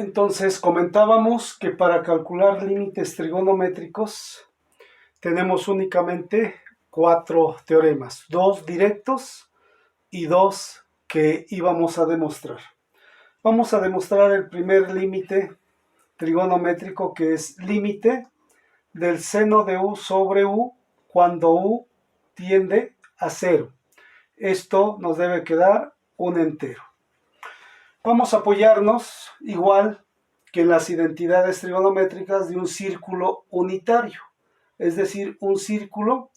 Entonces comentábamos que para calcular límites trigonométricos tenemos únicamente 4 teoremas, 2 directos y 2 que íbamos a demostrar. Vamos a demostrar el primer límite trigonométrico, que es límite del seno de u sobre u cuando u tiende a 0. Esto nos debe quedar un entero. Vamos a apoyarnos, igual que en las identidades trigonométricas, de un círculo unitario, es decir, un círculo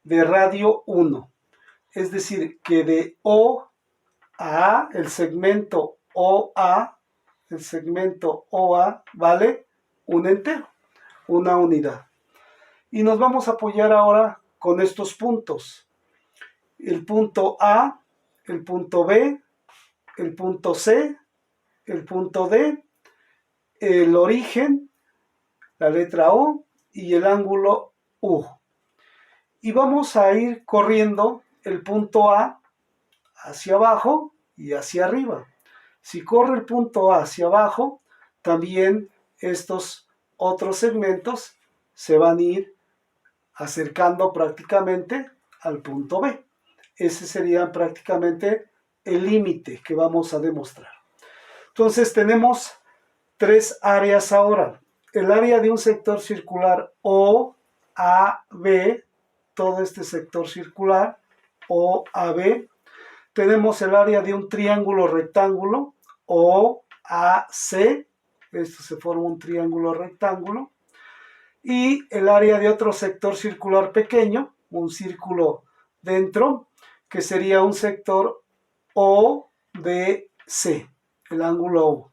de radio 1. Es decir, que de O a A, el segmento OA vale un entero, una unidad. Y nos vamos a apoyar ahora con estos puntos. El punto A, el punto B, el punto C, el punto D, el origen, la letra O y el ángulo U. Y vamos a ir corriendo el punto A hacia abajo y hacia arriba. Si corre el punto A hacia abajo, también estos otros segmentos se van a ir acercando prácticamente al punto B. Ese sería prácticamente el límite que vamos a demostrar. Entonces tenemos 3 áreas ahora. El área de un sector circular OAB, todo este sector circular OAB. Tenemos el área de un triángulo rectángulo OAC, esto se forma un triángulo rectángulo. Y el área de otro sector circular pequeño, un círculo dentro, que sería un sector OBC, el ángulo U.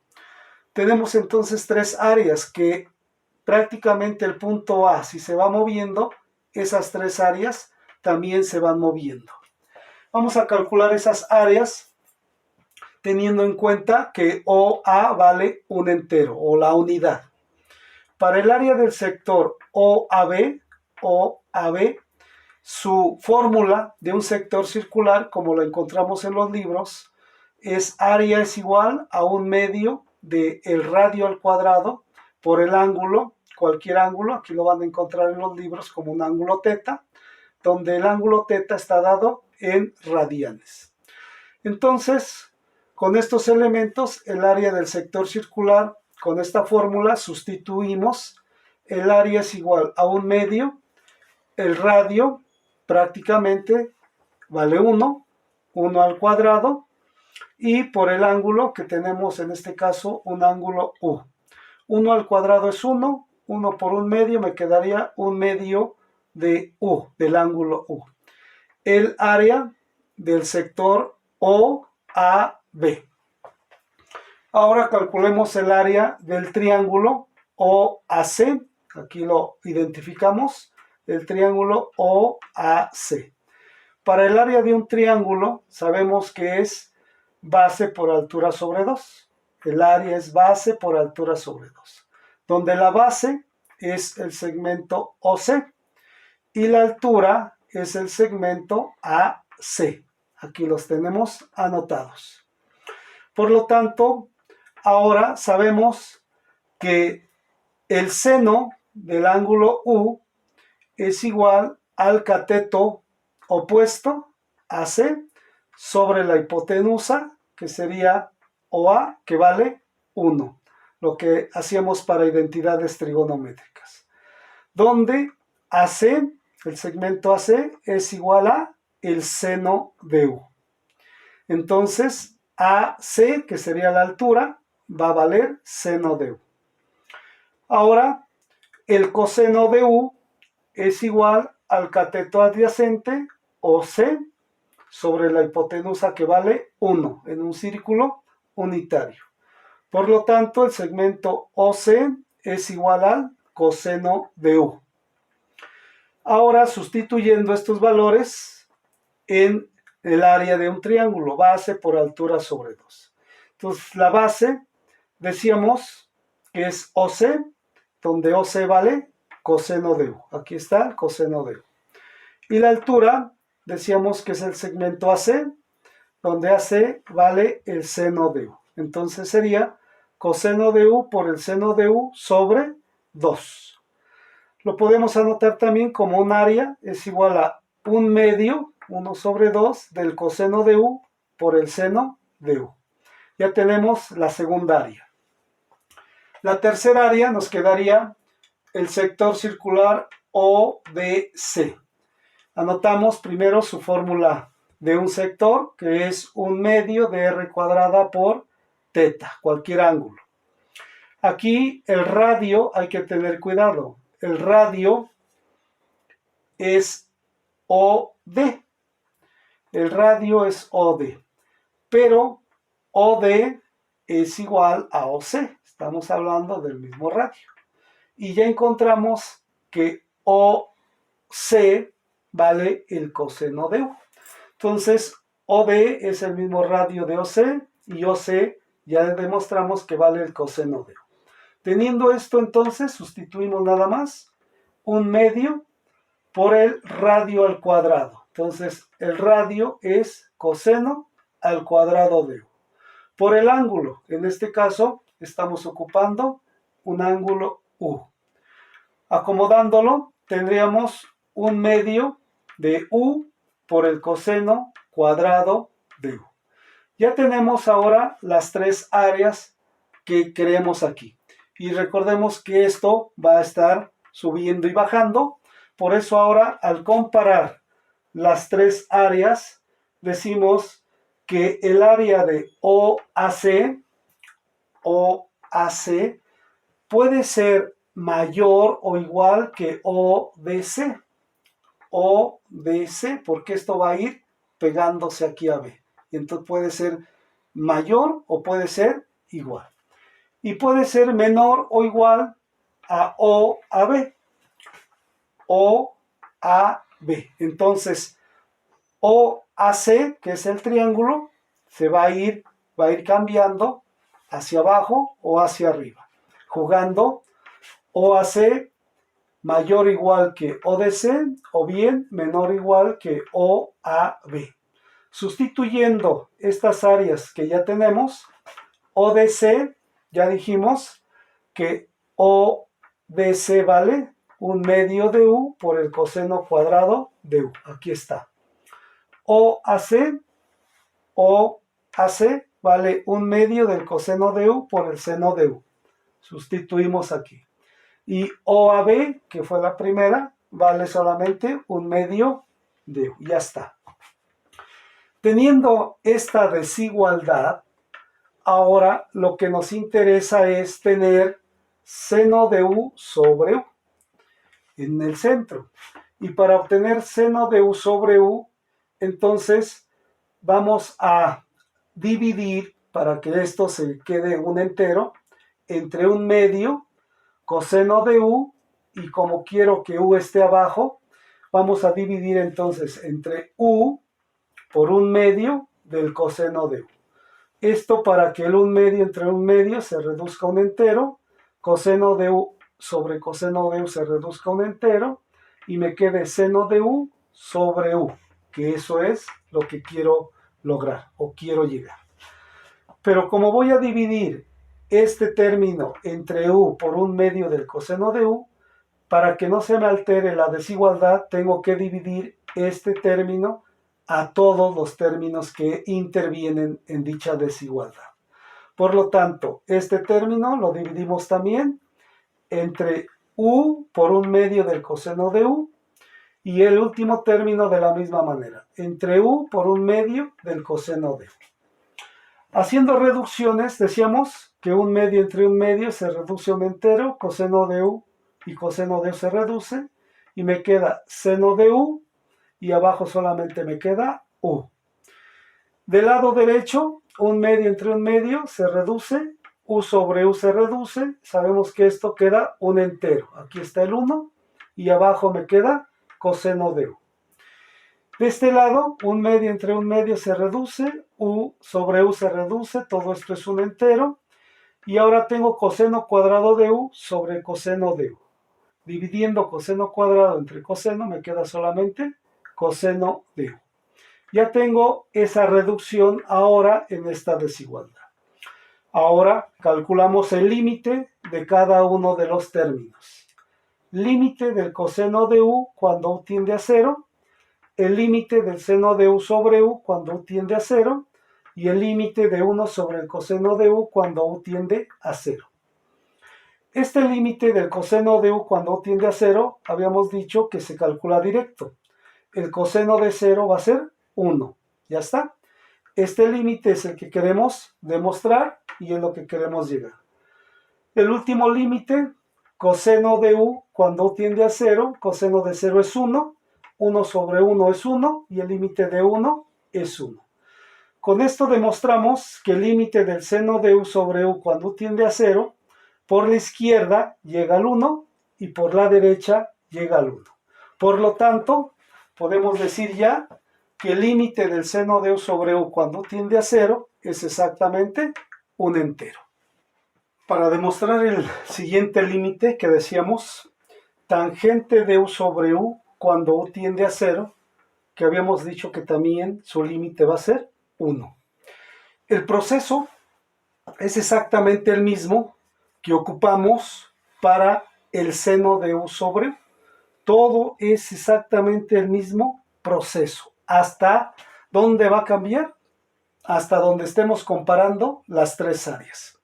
Tenemos entonces 3 áreas que prácticamente el punto A, si se va moviendo, esas 3 áreas también se van moviendo. Vamos a calcular esas áreas teniendo en cuenta que OA vale un entero o la unidad. Para el área del sector OAB, su fórmula de un sector circular, como lo encontramos en los libros, es área es igual a un medio del radio al cuadrado por el ángulo, cualquier ángulo, aquí lo van a encontrar en los libros como un ángulo teta, donde el ángulo teta está dado en radianes. Entonces, con estos elementos, el área del sector circular, con esta fórmula sustituimos, el área es igual a un medio, el radio prácticamente vale 1 al cuadrado, y por el ángulo que tenemos en este caso, un ángulo U. 1 al cuadrado es 1, 1 por un medio me quedaría un medio de U, del ángulo U. El área del sector OAB. Ahora calculemos el área del triángulo OAC. Aquí lo identificamos, el triángulo OAC. Para el área de un triángulo sabemos que es base por altura sobre 2. El área es base por altura sobre 2, donde la base es el segmento OC y la altura es el segmento AC. Aquí los tenemos anotados. Por lo tanto, ahora sabemos que el seno del ángulo U es igual al cateto opuesto AC sobre la hipotenusa, que sería OA, que vale 1, lo que hacíamos para identidades trigonométricas, donde AC, el segmento AC, es igual a el seno de U. Entonces, AC, que sería la altura, va a valer seno de U. Ahora, el coseno de U es igual al cateto adyacente, OC, sobre la hipotenusa, que vale 1 en un círculo unitario. Por lo tanto, el segmento OC es igual al coseno de U. Ahora, sustituyendo estos valores en el área de un triángulo, base por altura sobre 2. Entonces, la base, decíamos que es OC, donde OC vale coseno de U. Aquí está el coseno de U. Y la altura, decíamos que es el segmento AC, donde AC vale el seno de U. Entonces sería coseno de u por el seno de u sobre 2. Lo podemos anotar también como un área es igual a 1/2, 1 sobre 2 del coseno de u por el seno de u. Ya tenemos la segunda área. La tercera área nos quedaría el sector circular ODC. Anotamos primero su fórmula de un sector, que es 1/2 de r cuadrada por teta, cualquier ángulo. Aquí el radio hay que tener cuidado. El radio es OD. El radio es OD. Pero OD es igual a OC. Estamos hablando del mismo radio. Y ya encontramos que OC vale el coseno de U. Entonces, OD es el mismo radio de OC y OC ya demostramos que vale el coseno de U. Teniendo esto, entonces, sustituimos nada más 1/2 por el radio al cuadrado. Entonces, el radio es coseno al cuadrado de U. Por el ángulo, en este caso, estamos ocupando un ángulo U. Acomodándolo, tendríamos 1/2 de U por el coseno cuadrado de U. Ya tenemos ahora las tres áreas que queremos aquí. Y recordemos que esto va a estar subiendo y bajando. Por eso ahora, al comparar las tres áreas, decimos que el área de OAC puede ser mayor o igual que ODC. ODC, porque esto va a ir pegándose aquí a B. Y entonces puede ser mayor o puede ser igual. Y puede ser menor o igual a OAB. OAB. Entonces, OAC, que es el triángulo, se va a ir cambiando hacia abajo o hacia arriba, jugando OAC mayor o igual que ODC o bien menor o igual que OAB. Sustituyendo estas áreas que ya tenemos, ODC, ya dijimos que ODC vale 1/2 de U por el coseno cuadrado de U. Aquí está. OAC vale 1/2 del coseno de U por el seno de U. Sustituimos aquí. Y OAB, que fue la primera, vale solamente 1/2 de U. Ya está. Teniendo esta desigualdad, ahora lo que nos interesa es tener seno de U sobre U en el centro. Y para obtener seno de U sobre U, entonces vamos a dividir, para que esto se quede un entero, entre 1/2 coseno de U, y como quiero que U esté abajo, vamos a dividir entonces entre U por 1/2 del coseno de U. Esto para que el 1/2 entre 1/2 se reduzca a un entero, coseno de U sobre coseno de U se reduzca a un entero, y me quede seno de U sobre U, que eso es lo que quiero lograr o quiero llegar. Pero como voy a dividir este término entre U por 1/2 del coseno de U, para que no se me altere la desigualdad, tengo que dividir este término a todos los términos que intervienen en dicha desigualdad. Por lo tanto, este término lo dividimos también entre U por 1/2 del coseno de U, y el último término de la misma manera, entre U por 1/2 del coseno de U. Haciendo reducciones, decíamos que 1/2 entre 1/2 se reduce a un entero, coseno de U y coseno de U se reduce, y me queda seno de U, y abajo solamente me queda U. Del lado derecho, 1/2 entre 1/2 se reduce, U sobre U se reduce, sabemos que esto queda un entero. Aquí está el 1, y abajo me queda coseno de U. De este lado, 1/2 entre 1/2 se reduce, U sobre U se reduce, todo esto es un entero, y ahora tengo coseno cuadrado de U sobre coseno de U. Dividiendo coseno cuadrado entre coseno, me queda solamente coseno de U. Ya tengo esa reducción ahora en esta desigualdad. Ahora calculamos el límite de cada uno de los términos. Límite del coseno de u cuando u tiende a 0, el límite del seno de u sobre u cuando u tiende a 0 y el límite de 1 sobre el coseno de u cuando u tiende a 0. Este límite del coseno de u cuando u tiende a 0 habíamos dicho que se calcula directo. El coseno de 0 va a ser 1. Ya está. Este límite es el que queremos demostrar y es lo que queremos llegar. El último límite, coseno de u cuando u tiende a 0, coseno de 0 es 1, 1 sobre 1 es 1 y el límite de 1 es 1. Con esto demostramos que el límite del seno de u sobre u cuando u tiende a 0, por la izquierda llega al 1 y por la derecha llega al 1. Por lo tanto, podemos decir ya que el límite del seno de u sobre u cuando u tiende a 0 es exactamente un entero. Para demostrar el siguiente límite que decíamos, tangente de u sobre u cuando u tiende a 0, que habíamos dicho que también su límite va a ser 1. El proceso es exactamente el mismo que ocupamos para el seno de u sobre u. Todo es exactamente el mismo proceso. ¿Hasta dónde va a cambiar? Hasta donde estemos comparando las tres áreas.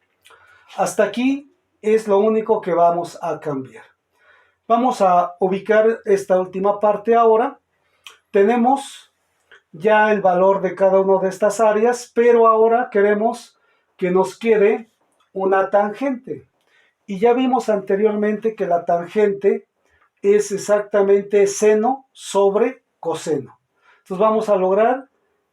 Hasta aquí es lo único que vamos a cambiar. Vamos a ubicar esta última parte ahora. Tenemos ya el valor de cada una de estas áreas, pero ahora queremos que nos quede una tangente. Y ya vimos anteriormente que la tangente es exactamente seno sobre coseno. Entonces vamos a lograr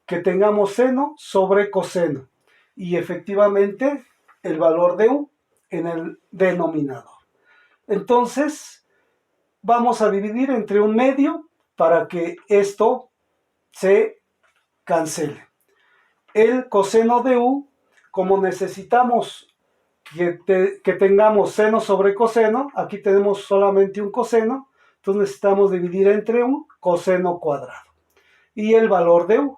que tengamos seno sobre coseno y efectivamente el valor de u en el denominador. Entonces vamos a dividir entre un medio para que esto se cancele. El coseno de u, como necesitamos que tengamos seno sobre coseno, aquí tenemos solamente un coseno, entonces necesitamos dividir entre un coseno cuadrado y el valor de u.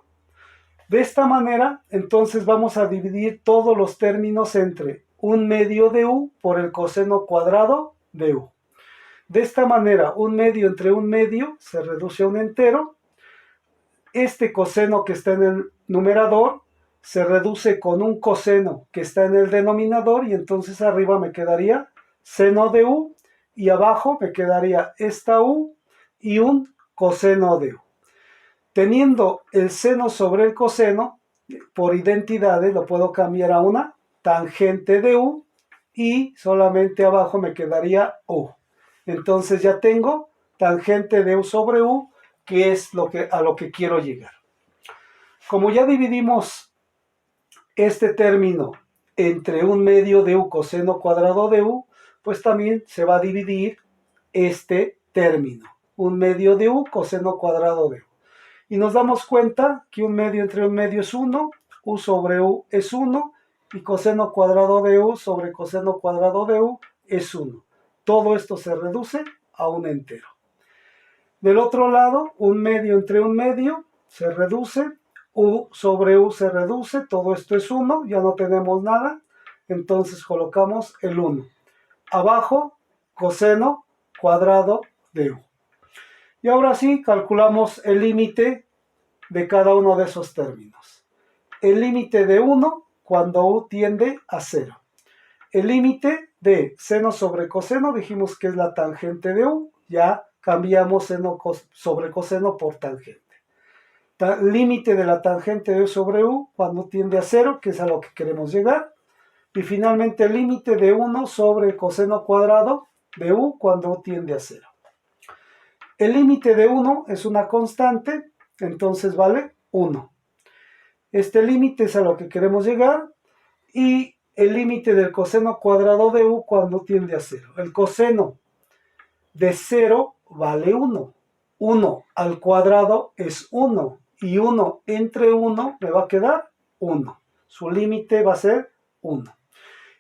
De esta manera, entonces vamos a dividir todos los términos entre un medio de u por el coseno cuadrado de u. De esta manera, un medio entre un medio se reduce a un entero. Este coseno que está en el numerador se reduce con un coseno que está en el denominador y entonces arriba me quedaría seno de u y abajo me quedaría esta u y un coseno de u. Teniendo el seno sobre el coseno, por identidades lo puedo cambiar a una tangente de u y solamente abajo me quedaría u. Entonces ya tengo tangente de u sobre u, que es a lo que quiero llegar. Como ya dividimos este término entre un medio de u coseno cuadrado de u, pues también se va a dividir este término, un medio de u coseno cuadrado de u. Y nos damos cuenta que un medio entre un medio es 1, u sobre u es 1, y coseno cuadrado de u sobre coseno cuadrado de u es 1. Todo esto se reduce a un entero. Del otro lado, un medio entre un medio se reduce, u sobre u se reduce, todo esto es 1, ya no tenemos nada, entonces colocamos el 1. Abajo, coseno cuadrado de u. Y ahora sí, calculamos el límite de cada uno de esos términos. El límite de 1 cuando u tiende a 0. El límite de seno sobre coseno, dijimos que es la tangente de u, ya cambiamos seno sobre coseno por tangente. Límite de la tangente de u sobre u cuando tiende a 0, que es a lo que queremos llegar. Y finalmente el límite de 1 sobre el coseno cuadrado de u cuando u tiende a 0. El límite de 1 es una constante, entonces vale 1. Este límite es a lo que queremos llegar y el límite del coseno cuadrado de u cuando tiende a 0. El coseno de 0 vale 1. 1 al cuadrado es 1 y 1 entre 1 me va a quedar 1. Su límite va a ser 1.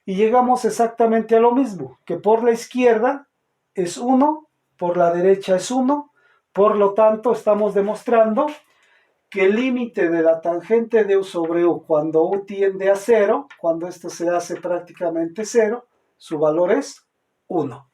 Y llegamos exactamente a lo mismo, que por la izquierda es 1, por la derecha es 1, por lo tanto estamos demostrando que el límite de la tangente de U sobre U cuando U tiende a cero, cuando esto se hace prácticamente cero, su valor es 1.